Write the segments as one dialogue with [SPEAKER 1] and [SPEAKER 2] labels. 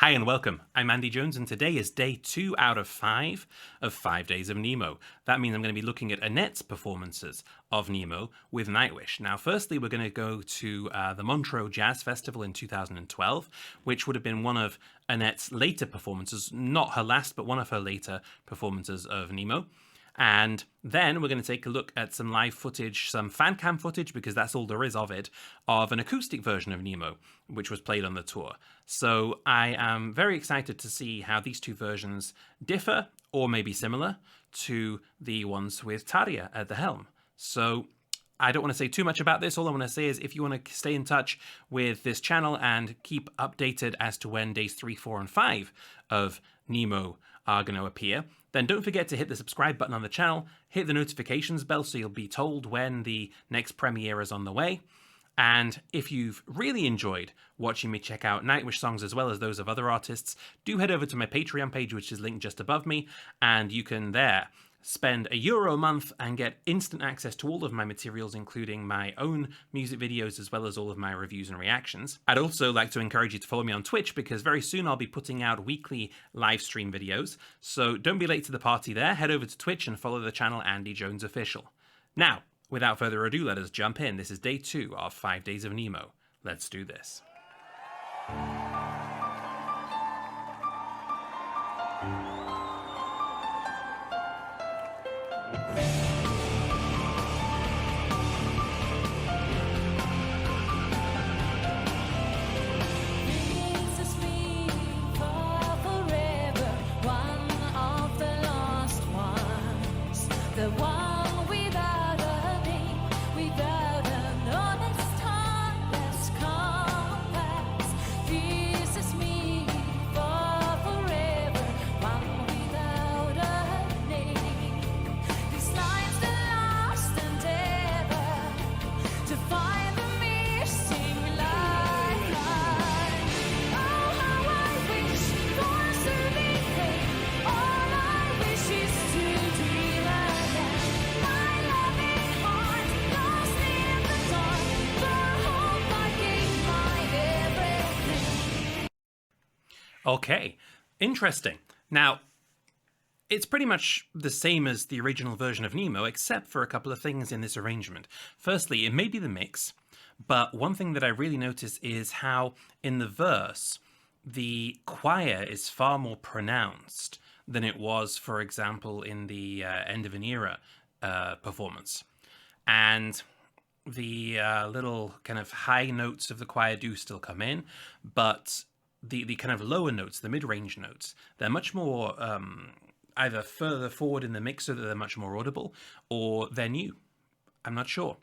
[SPEAKER 1] Hi and welcome. I'm Andy Jones and today is day 2 out of 5 days of Nemo. That means I'm going to be looking at Annette's performances of Nemo with Nightwish. Now firstly we're going to go to the Montreux Jazz Festival in 2012, which would have been one of Annette's later performances, not her last but one of her later performances of Nemo. And then we're going to take a look at some live footage, some fan cam footage, because that's all there is of it, of an acoustic version of Nemo, which was played on the tour. So I am very excited to see how these two versions differ, or maybe similar, to the ones with Tarja at the helm. So I don't want to say too much about this. All I want to say is if you want to stay in touch with this channel and keep updated as to when days 3, 4, and 5 of Nemo are going to appear, then don't forget to hit the subscribe button on the channel, hit the notifications bell so you'll be told when the next premiere is on the way. And if you've really enjoyed watching me check out Nightwish songs as well as those of other artists, do head over to my Patreon page, which is linked just above me, and you can there spend €1 a month and get instant access to all of my materials, including my own music videos as well as all of my reviews and reactions. I'd also like to encourage you to follow me on Twitch because very soon I'll be putting out weekly live stream videos. So don't be late to the party there. Head over to Twitch and follow the channel Andy Jones Official. Now, without further ado, let us jump in. This is day 2 of 5 days of Nemo. Let's do this. Okay, interesting. Now, it's pretty much the same as the original version of Nemo, except for a couple of things in this arrangement. Firstly, it may be the mix, but one thing that I really notice is how in the verse, the choir is far more pronounced than it was, for example, in the End of an Era performance. And the little kind of high notes of the choir do still come in, but the kind of lower notes, the mid-range notes, they're much more either further forward in the mix so that they're much more audible, or they're new. I'm not sure.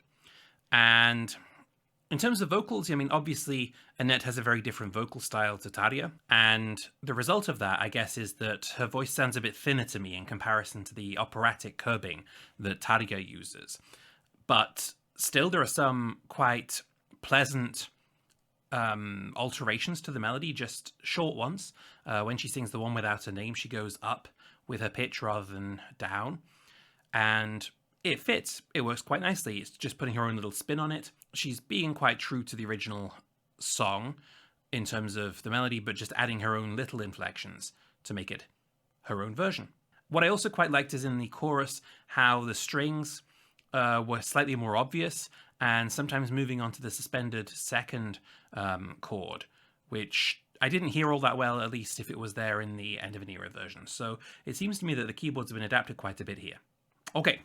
[SPEAKER 1] And in terms of vocals, I mean, obviously Annette has a very different vocal style to Tarja, and the result of that, I guess, is that her voice sounds a bit thinner to me in comparison to the operatic curbing that Tarja uses. But still, there are some quite pleasant alterations to the melody, just short ones. When she sings the one without a name, she goes up with her pitch rather than down, and it fits. It works quite nicely. It's just putting her own little spin on it. She's being quite true to the original song in terms of the melody, but just adding her own little inflections to make it her own version. What I also quite liked is in the chorus how the strings were slightly more obvious, and sometimes moving on to the suspended second chord, which I didn't hear all that well, at least if it was there in the End of an Era version. So it seems to me that the keyboards have been adapted quite a bit here. Okay.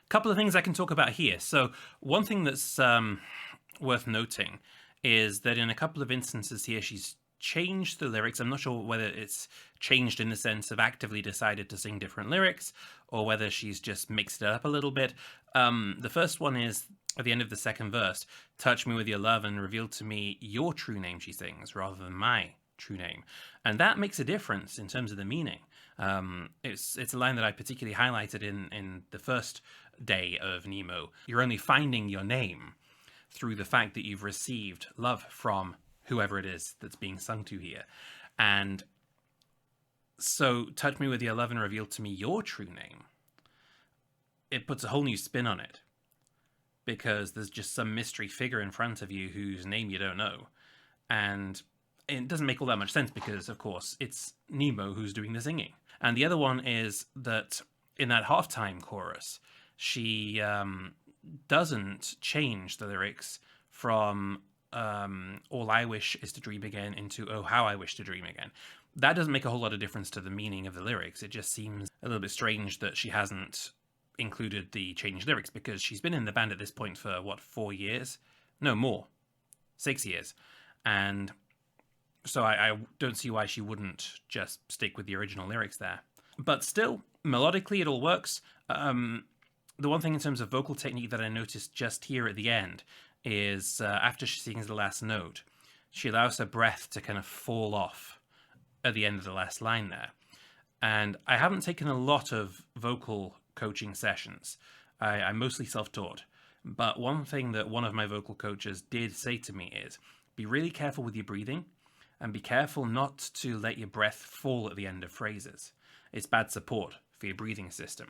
[SPEAKER 1] Couple of things I can talk about here. So one thing that's worth noting is that in a couple of instances here, she's changed the lyrics. I'm not sure whether it's changed in the sense of actively decided to sing different lyrics or whether she's just mixed it up a little bit. The first one is at the end of the second verse, touch me with your love and reveal to me your true name, she sings, rather than my true name. And that makes a difference in terms of the meaning. It's a line that I particularly highlighted in the first day of Nemo. You're only finding your name through the fact that you've received love from whoever it is that's being sung to here. And so touch me with your love and reveal to me your true name. It puts a whole new spin on it because there's just some mystery figure in front of you whose name you don't know. And it doesn't make all that much sense because, of course, it's Nemo who's doing the singing. And the other one is that in that halftime chorus, she doesn't change the lyrics from all I wish is to dream again into oh how I wish to dream again. That doesn't make a whole lot of difference to the meaning of the lyrics. It just seems a little bit strange that she hasn't included the changed lyrics because she's been in the band at this point for what, 4 years? No, more. 6 years. And so I don't see why she wouldn't just stick with the original lyrics there. But still, melodically it all works. The one thing in terms of vocal technique that I noticed just here at the end is after she sings the last note, she allows her breath to kind of fall off at the end of the last line there. And I haven't taken a lot of vocal coaching sessions. I'm mostly self-taught. But one thing that one of my vocal coaches did say to me is, be really careful with your breathing and be careful not to let your breath fall at the end of phrases. It's bad support for your breathing system.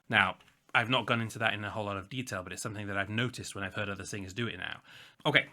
[SPEAKER 1] Now, I've not gone into that in a whole lot of detail, but it's something that I've noticed when I've heard other singers do it now. Okay.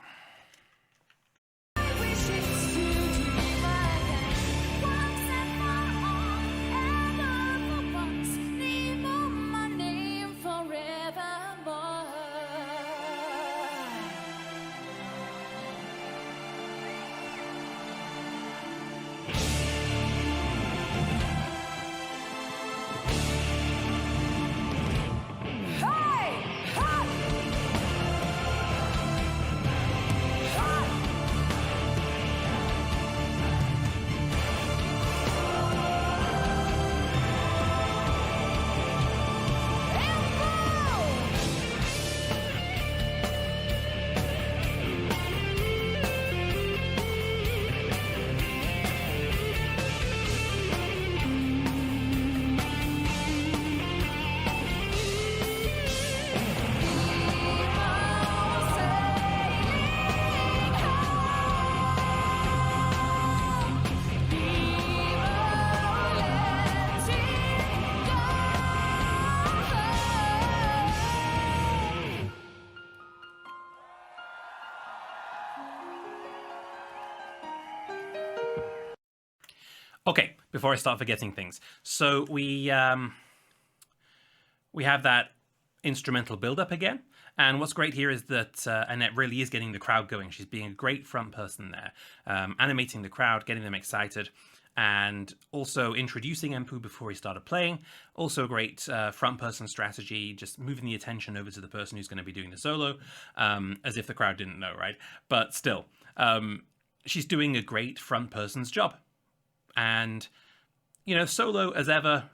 [SPEAKER 1] Okay, before I start forgetting things. So we have that instrumental build-up again. And what's great here is that Anette really is getting the crowd going. She's being a great front person there, animating the crowd, getting them excited, and also introducing Empu before he started playing. Also a great front person strategy, just moving the attention over to the person who's going to be doing the solo, as if the crowd didn't know, right? But still, she's doing a great front person's job. And, you know, solo as ever,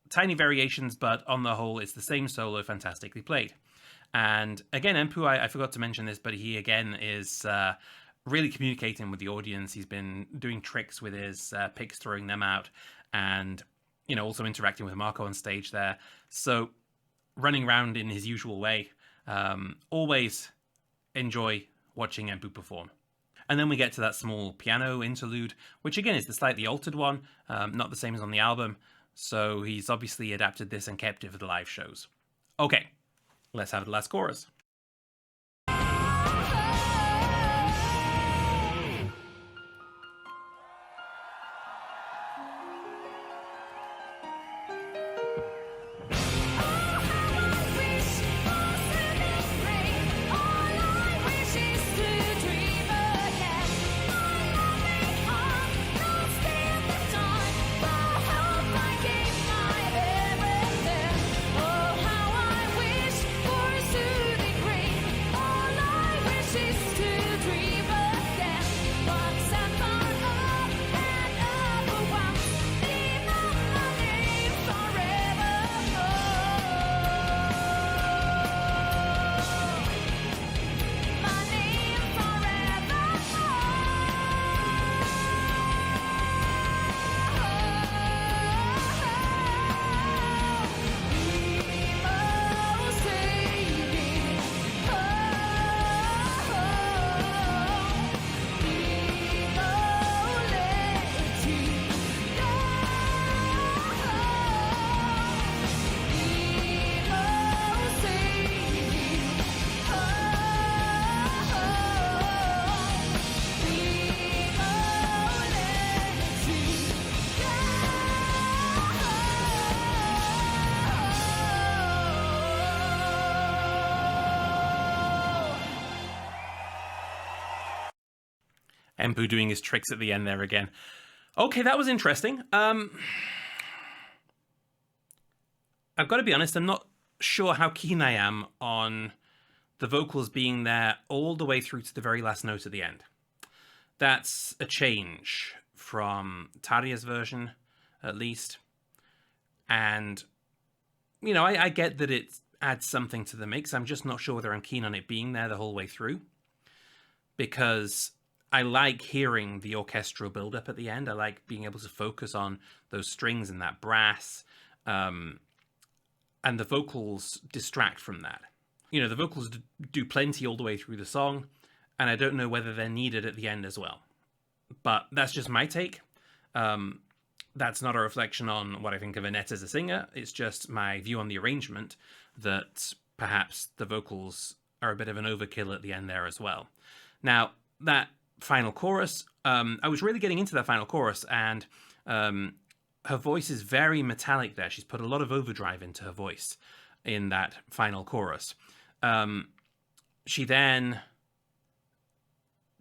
[SPEAKER 1] tiny variations, but on the whole, it's the same solo fantastically played. And again, Empu, I forgot to mention this, but he again is really communicating with the audience. He's been doing tricks with his picks, throwing them out, and, you know, also interacting with Marco on stage there. So running around in his usual way. Always enjoy watching Empu perform. And then we get to that small piano interlude, which again is the slightly altered one, not the same as on the album. So he's obviously adapted this and kept it for the live shows. Okay, let's have the last chorus. Empu doing his tricks at the end there again. Okay, that was interesting. I've got to be honest, I'm not sure how keen I am on the vocals being there all the way through to the very last note at the end. That's a change from Tarja's version, at least. And, you know, I get that it adds something to the mix. I'm just not sure whether I'm keen on it being there the whole way through. Because I like hearing the orchestral build-up at the end. I like being able to focus on those strings and that brass. And the vocals distract from that. You know, the vocals do plenty all the way through the song, and I don't know whether they're needed at the end as well. But that's just my take. That's not a reflection on what I think of Anette as a singer. It's just my view on the arrangement, that perhaps the vocals are a bit of an overkill at the end there as well. Now, that final chorus, I was really getting into that final chorus, and her voice is very metallic there. She's put a lot of overdrive into her voice in that final chorus. She then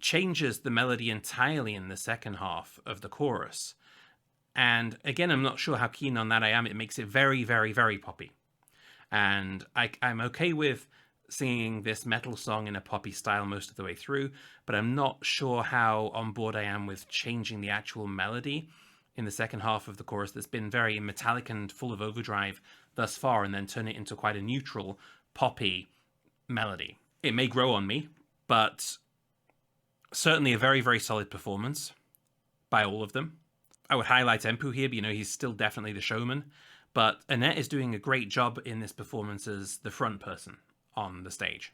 [SPEAKER 1] changes the melody entirely in the second half of the chorus. And again, I'm not sure how keen on that I am. It makes it very, very, very poppy. And I'm okay with singing this metal song in a poppy style most of the way through, but I'm not sure how on board I am with changing the actual melody in the second half of the chorus that's been very metallic and full of overdrive thus far, and then turn it into quite a neutral, poppy melody. It may grow on me, but certainly a very, very solid performance by all of them. I would highlight Empu here, but you know, he's still definitely the showman. But Anette is doing a great job in this performance as the front person on the stage.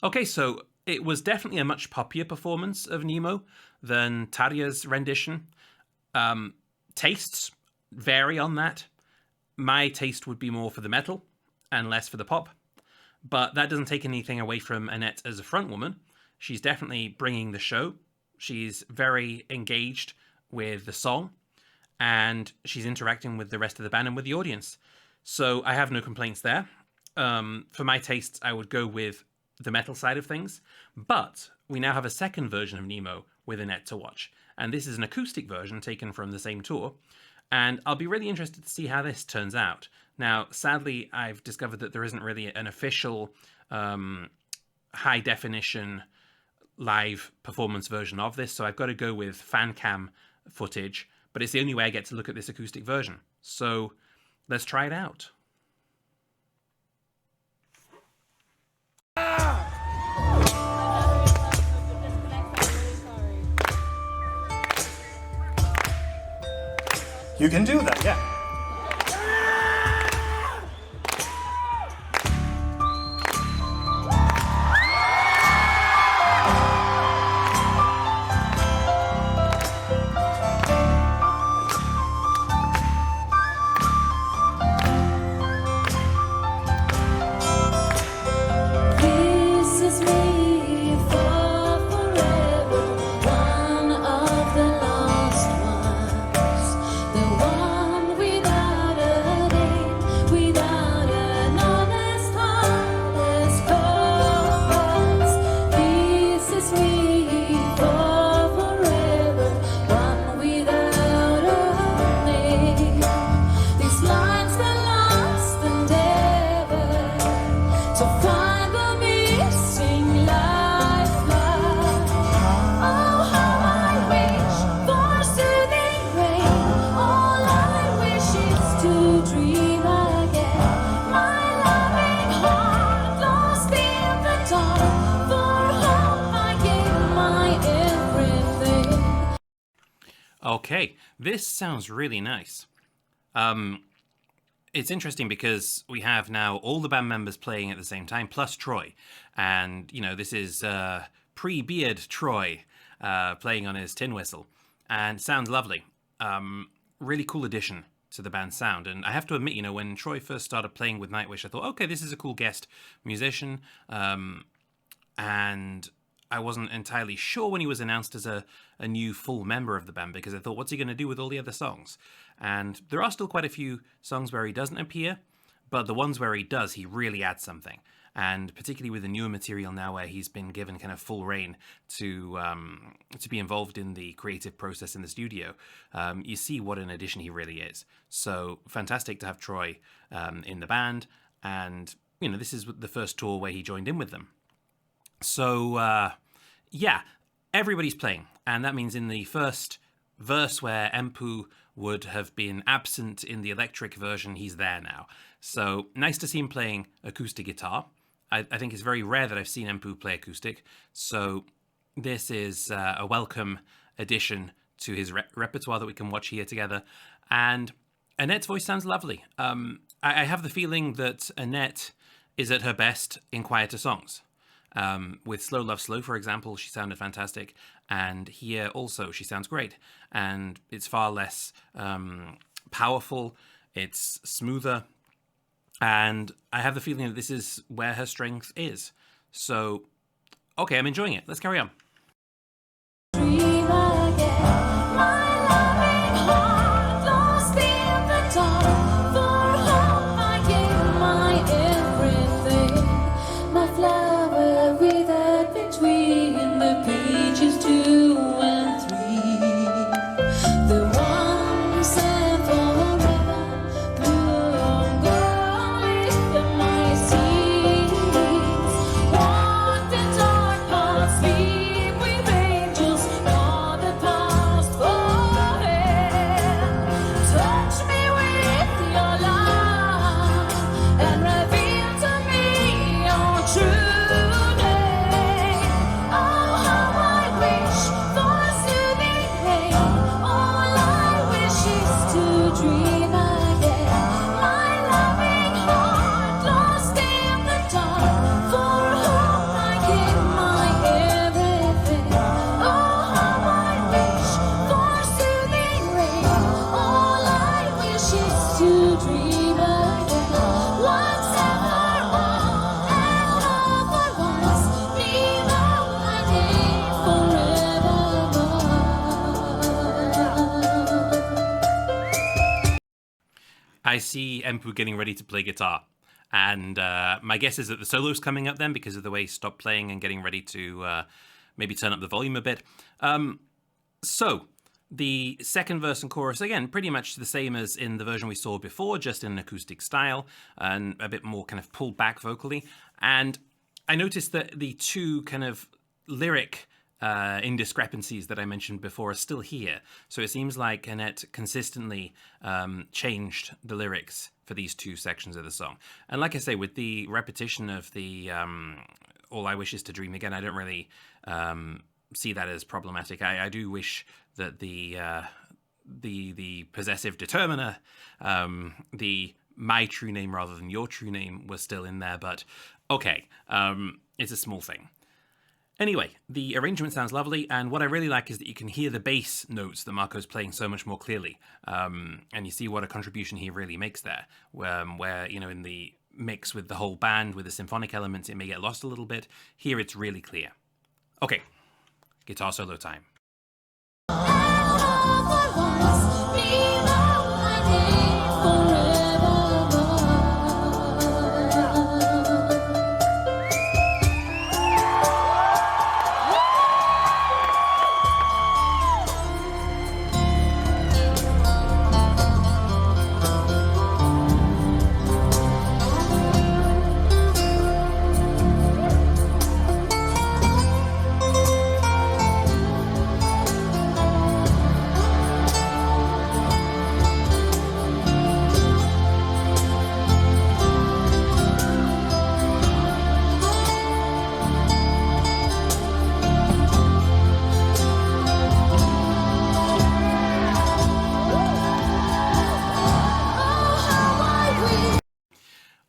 [SPEAKER 1] Okay, so it was definitely a much poppier performance of Nemo than Tarja's rendition. Tastes vary on that. My taste would be more for the metal and less for the pop, but that doesn't take anything away from Anette as a front woman. She's definitely bringing the show. She's very engaged with the song, and she's interacting with the rest of the band and with the audience. So I have no complaints there. For my tastes, I would go with the metal side of things, but we now have a second version of Nemo with Anette to watch. And this is an acoustic version taken from the same tour. And I'll be really interested to see how this turns out. Now, sadly, I've discovered that there isn't really an official high definition live performance version of this. So I've got to go with fan cam footage, but it's the only way I get to look at this acoustic version. So let's try it out.
[SPEAKER 2] You can do that, yeah.
[SPEAKER 1] Okay, this sounds really nice. It's interesting because we have now all the band members playing at the same time, plus Troy. And, you know, this is pre-beard Troy playing on his tin whistle. And sounds lovely. Really cool addition to the band's sound. And I have to admit, you know, when Troy first started playing with Nightwish, I thought, okay, this is a cool guest musician. And I wasn't entirely sure when he was announced as a new full member of the band, because I thought, what's he going to do with all the other songs? And there are still quite a few songs where he doesn't appear, but the ones where he does, he really adds something. and particularly with the newer material now where he's been given kind of full reign to be involved in the creative process in the studio, you see what an addition he really is. So fantastic to have Troy in the band, and this is the first tour where he joined in with them. So yeah, everybody's playing, and that means in the first verse where Empu would have been absent in the electric version, he's there now. So nice to see him playing acoustic guitar. I think it's very rare that I've seen Empu play acoustic, so this is a welcome addition to his repertoire that we can watch here together. And Annette's voice sounds lovely. I have the feeling that Anette is at her best in quieter songs. With Slow Love Slow, for example, she sounded fantastic, and here also she sounds great, and it's far less powerful, it's smoother, and I have the feeling that this is where her strength is. So, okay, I'm enjoying it. Let's carry on. I see Empu getting ready to play guitar, and my guess is that the solo's coming up then because of the way he stopped playing and getting ready to maybe turn up the volume a bit. So the second verse and chorus, again, pretty much the same as in the version we saw before, just in an acoustic style and a bit more kind of pulled back vocally. And I noticed that the two kind of lyric indiscrepancies that I mentioned before are still here. So it seems like Annette consistently changed the lyrics for these two sections of the song. And like I say, with the repetition of the All I Wish Is to Dream Again, I don't really see that as problematic. I do wish that the possessive determiner, the my true name rather than your true name, was still in there, but okay, it's a small thing. Anyway, the arrangement sounds lovely, and what I really like is that you can hear the bass notes that Marco's playing so much more clearly, and you see what a contribution he really makes there, where in the mix with the whole band, with the symphonic elements, it may get lost a little bit. Here it's really clear. Okay, guitar solo time.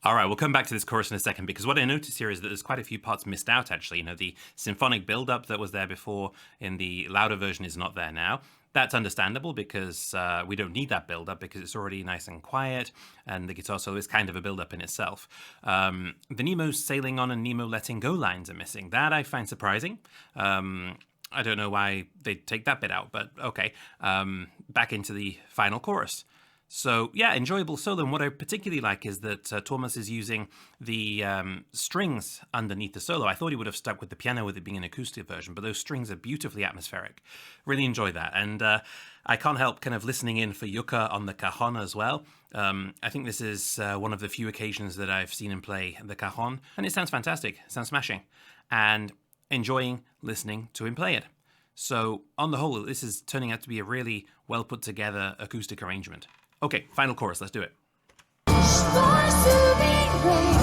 [SPEAKER 1] All right, we'll come back to this chorus in a second, because what I notice here is that there's quite a few parts missed out, actually. The symphonic build-up that was there before in the louder version is not there now. That's understandable, because we don't need that build-up, because it's already nice and quiet, and the guitar solo is kind of a build-up in itself. The Nemo sailing on and Nemo letting go lines are missing. That I find surprising. I don't know why they take that bit out, but okay. Back into the final chorus. So yeah, enjoyable solo. And what I particularly like is that Thomas is using the strings underneath the solo. I thought he would have stuck with the piano with it being an acoustic version, but those strings are beautifully atmospheric. Really enjoy that. And I can't help kind of listening in for Yuka on the cajon as well. I think this is one of the few occasions that I've seen him play the cajon, and it sounds fantastic. It sounds smashing. And enjoying listening to him play it. So on the whole, this is turning out to be a really well put together acoustic arrangement. Okay, final chorus, let's do it.
[SPEAKER 2] For soothing rain,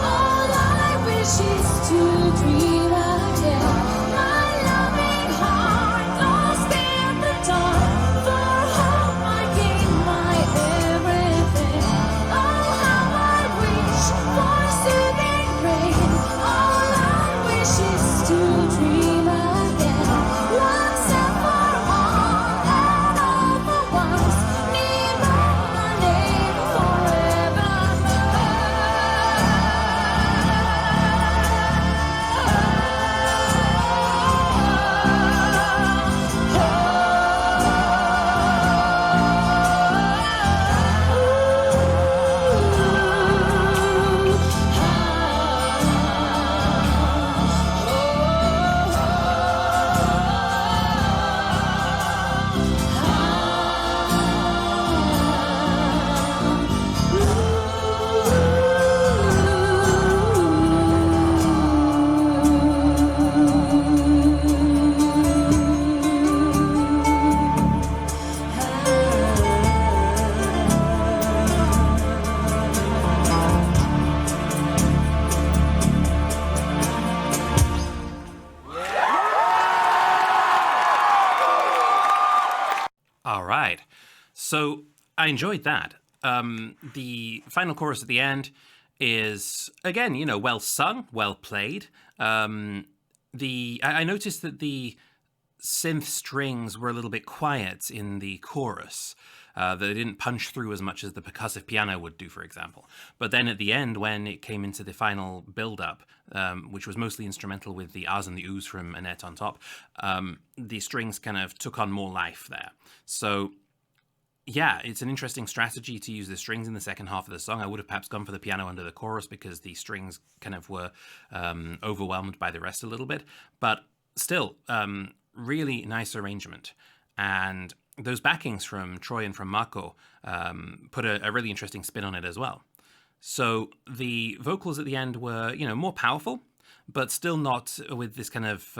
[SPEAKER 2] all I wish is to dream again. My loving heart lost in the dark, for home I gave my everything. Oh, how I wish for soothing rain, all I wish is to dream again. Once and for all, and all for once, Nemo, my name
[SPEAKER 1] All right. So I enjoyed that. The final chorus at the end is, again, you know, well sung, well played. I noticed that the synth strings were a little bit quiet in the chorus. That they didn't punch through as much as the percussive piano would do, for example. But then at the end, when it came into the final build-up, which was mostly instrumental with the ahs and the oohs from Anette on top, the strings kind of took on more life there. So yeah, it's an interesting strategy to use the strings in the second half of the song. I would have perhaps gone for the piano under the chorus because the strings kind of were overwhelmed by the rest a little bit. But still, really nice arrangement. And those backings from Troy and from Marco put a really interesting spin on it as well. So the vocals at the end were, you know, more powerful, but still not with this kind of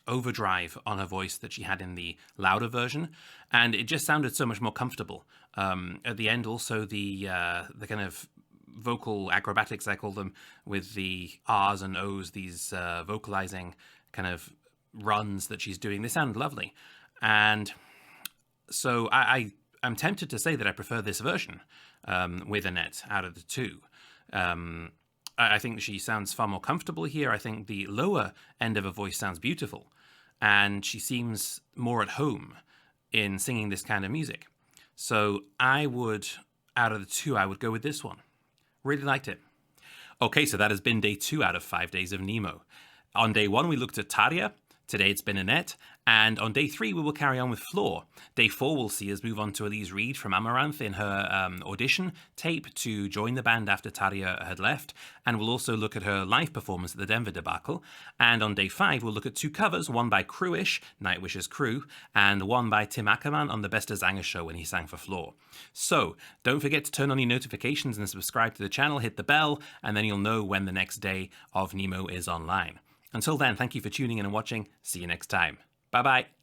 [SPEAKER 1] overdrive on her voice that she had in the louder version. And it just sounded so much more comfortable. At the end, also, the kind of vocal acrobatics, I call them, with the ahs and ohs, these vocalizing kind of runs that she's doing, they sound lovely. And so I'm tempted to say that I prefer this version with Anette out of the two. I think she sounds far more comfortable here. I think the lower end of her voice sounds beautiful. And she seems more at home in singing this kind of music. So I would, out of the two, I would go with this one. Really liked it. Okay, so that has been day 2 out of 5 days of Nemo. On day 1, we looked at Tarja. Today it's been Anette, and on day 3 we will carry on with Floor. Day 4 will see us move on to Elise Reed from Amaranth in her audition tape to join the band after Tarja had left, and we'll also look at her live performance at the Denver debacle. And on day 5 we'll look at 2 covers, one by Crewish, Nightwish's Crew, and one by Tim Ackerman on the Bester Zanger show when he sang for Floor. So don't forget to turn on your notifications and subscribe to the channel, hit the bell, and then you'll know when the next day of Nemo is online. Until then, thank you for tuning in and watching. See you next time. Bye-bye.